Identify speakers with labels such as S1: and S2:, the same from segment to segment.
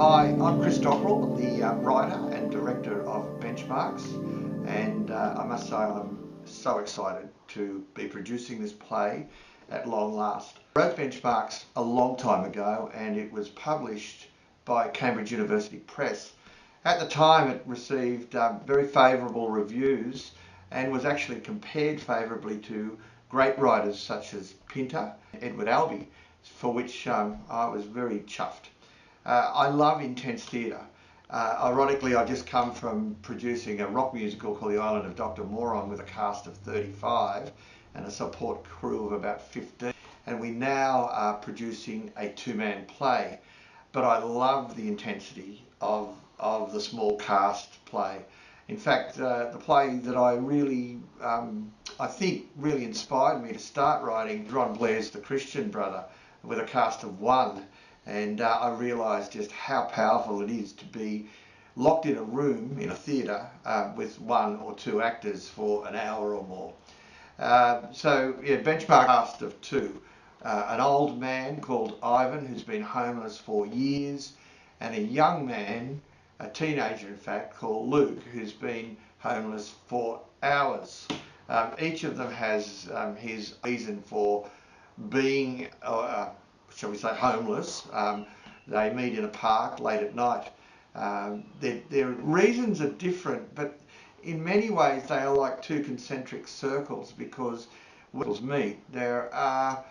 S1: Hi, I'm Dockrill, the writer and director of Benchmarks, and I must say I'm so excited to be producing this play at long last. I wrote Benchmarks a long time ago and it was published by Cambridge University Press. At the time it received very favourable reviews and was actually compared favourably to great writers such as Pinter and Edward Albee, for which I was very chuffed. I love intense theatre. Ironically, I just come from producing a rock musical called The Island of Dr. Moron with a cast of 35 and a support crew of about 15. And we now are producing a two-man play. But I love the intensity of the small cast play. In fact, the play that I think really inspired me to start writing Ron Blair's The Christian Brother with a cast of one. And I realised just how powerful it is to be locked in a room in a theatre with one or two actors for an hour or more. Benchmark cast of two. An old man called Ivan who's been homeless for years, and a young man, a teenager in fact, called Luke, who's been homeless for hours. Each of them has his reason for being shall we say, homeless. They meet in a park late at night. Their reasons are different, but in many ways they are like two concentric circles, because when circles meet, there are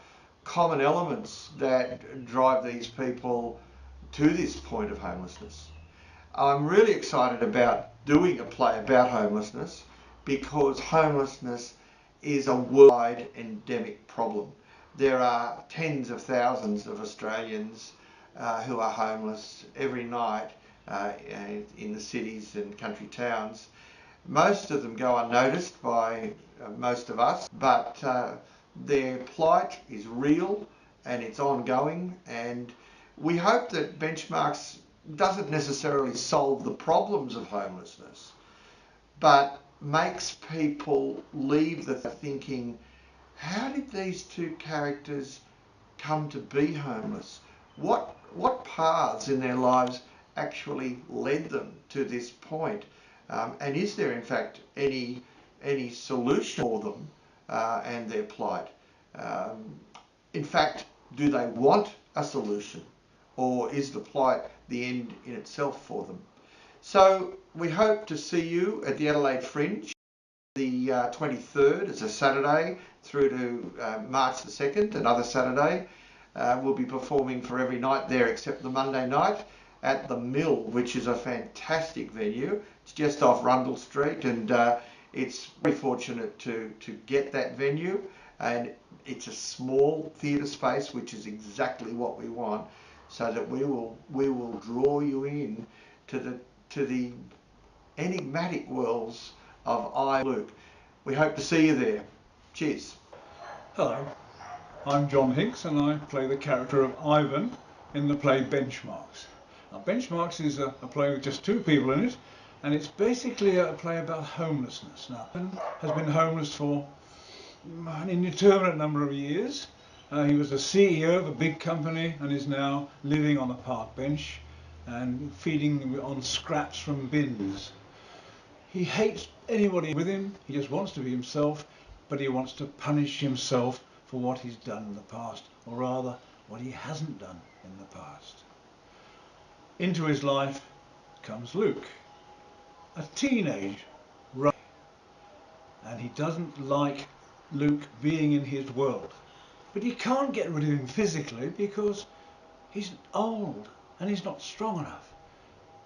S1: common elements that drive these people to this point of homelessness. I'm really excited about doing a play about homelessness because homelessness is a worldwide endemic problem. There are tens of thousands of Australians who are homeless every night in the cities and country towns. Most of them go unnoticed by most of us, but their plight is real and it's ongoing, and we hope that Benchmarks doesn't necessarily solve the problems of homelessness, but makes people leave the thinking, how did these two characters come to be homeless? What paths in their lives actually led them to this point? And is there in fact any solution for them and their plight? In fact, do they want a solution, or is the plight the end in itself for them? So we hope to see you at the Adelaide Fringe. The 23rd is a Saturday through to March the 2nd, another Saturday. We'll be performing for every night there except the Monday night at the Mill, which is a fantastic venue. It's just off Rundle Street, and it's very fortunate to get that venue, and it's a small theatre space, which is exactly what we want, so that we will draw you in to the enigmatic worlds of I, Luke. We hope to see you there. Cheers.
S2: Hello, I'm John Hicks and I play the character of Ivan in the play Benchmarks. Now, Benchmarks is a play with just two people in it, and it's basically a play about homelessness. Now, Ivan has been homeless for an indeterminate number of years. He was the CEO of a big company and is now living on a park bench and feeding on scraps from bins. He hates anybody with him, he just wants to be himself, but he wants to punish himself for what he's done in the past, or rather, what he hasn't done in the past. Into his life comes Luke, a teenage rebel, and he doesn't like Luke being in his world. But he can't get rid of him physically because he's old and he's not strong enough.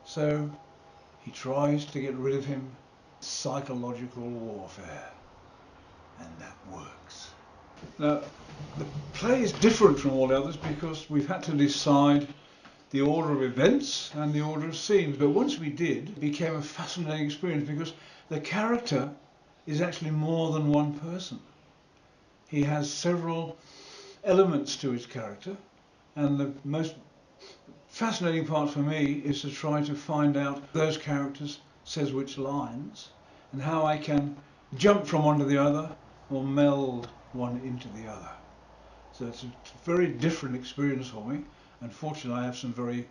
S2: So he tries to get rid of him with psychological warfare, and that works. Now, the play is different from all the others because we've had to decide the order of events and the order of scenes, but once we did, it became a fascinating experience because the character is actually more than one person. He has several elements to his character, and the most fascinating part for me is to try to find out those characters says which lines and how I can jump from one to the other or meld one into the other. So it's a very different experience for me, and fortunately I have some very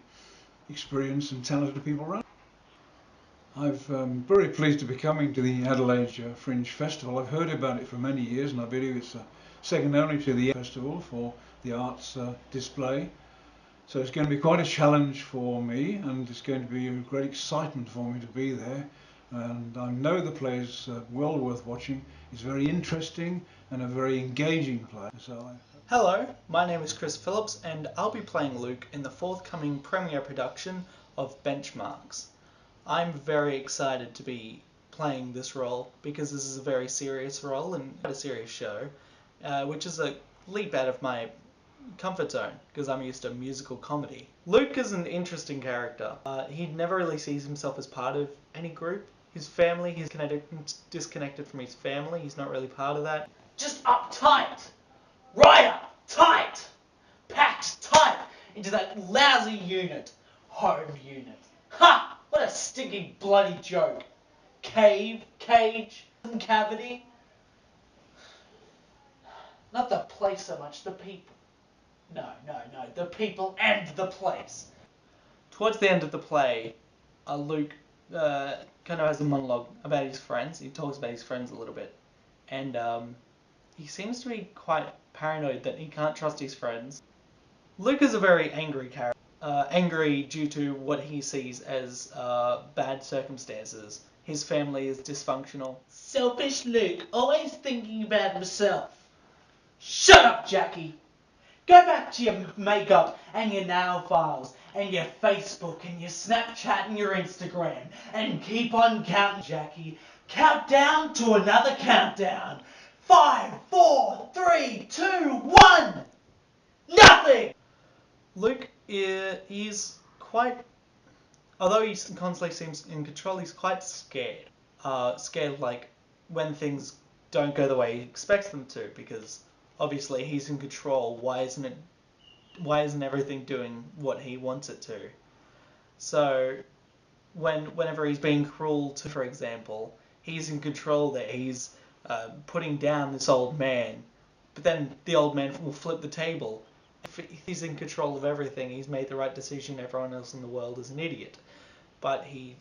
S2: experienced and talented people around. I'm very pleased to be coming to the Adelaide Fringe Festival. I've heard about it for many years, and I believe it's second only to the festival for the arts display. So it's going to be quite a challenge for me, and it's going to be a great excitement for me to be there. And I know the play is well worth watching. It's very interesting and a very engaging play.
S3: Hello, my name is Chris Phillips, and I'll be playing Luke in the forthcoming premiere production of Benchmarks. I'm very excited to be playing this role because this is a very serious role and a serious show, which is a leap out of my comfort zone because I'm used to musical comedy. Luke is an interesting character. He never really sees himself as part of any group. His family, he's disconnected from his family. He's not really part of that.
S4: Just uptight, right up, tight, packed tight into that lousy unit, home unit. Ha! What a stinking bloody joke. Cave, cage, cavity. Not the place so much, the people. No, the people and the place.
S3: Towards the end of the play, Luke kind of has a monologue about his friends. He talks about his friends a little bit. And he seems to be quite paranoid that he can't trust his friends. Luke is a very angry character. Angry due to what he sees as bad circumstances. His family is dysfunctional.
S4: Selfish Luke, always thinking about himself. Shut up, Jackie. Go back to your makeup and your nail files and your Facebook and your Snapchat and your Instagram and keep on counting, Jackie. Count down to another countdown. 5, 4, 3, 2, 1. Nothing!
S3: Luke is quite, although he constantly seems in control, he's quite scared. Scared like when things don't go the way he expects them to, because obviously he's in control. Why isn't everything doing what he wants it to? So whenever he's being cruel to, for example, he's in control there. He's putting down this old man, but then the old man will flip the table. If he's in control of everything, he's made the right decision. Everyone else in the world is an idiot. But he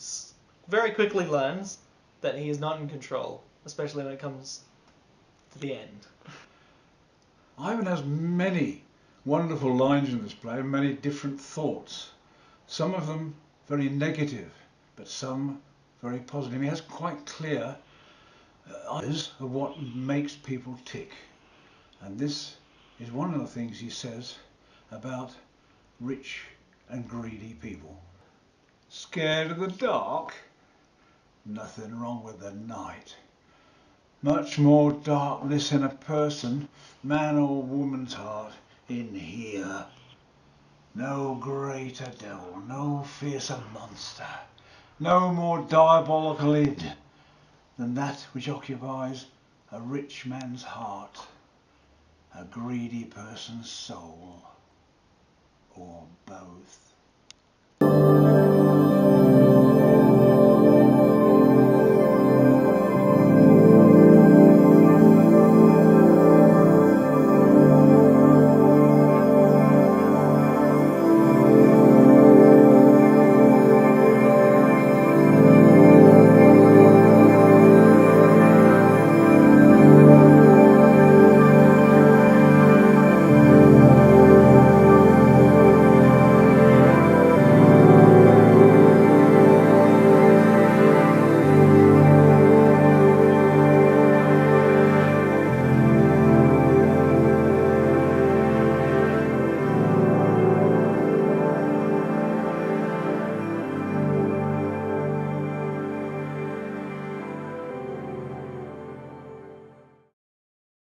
S3: very quickly learns that he is not in control, especially when it comes to the end.
S2: Ivan has many wonderful lines in this play, many different thoughts. Some of them very negative, but some very positive. He has quite clear ideas of what makes people tick. And this is one of the things he says about rich and greedy people. Scared of the dark? Nothing wrong with the night. Much more darkness in a person, man or woman's heart, in here. No greater devil, no fiercer monster, no more diabolical id than that which occupies a rich man's heart, a greedy person's soul, or both.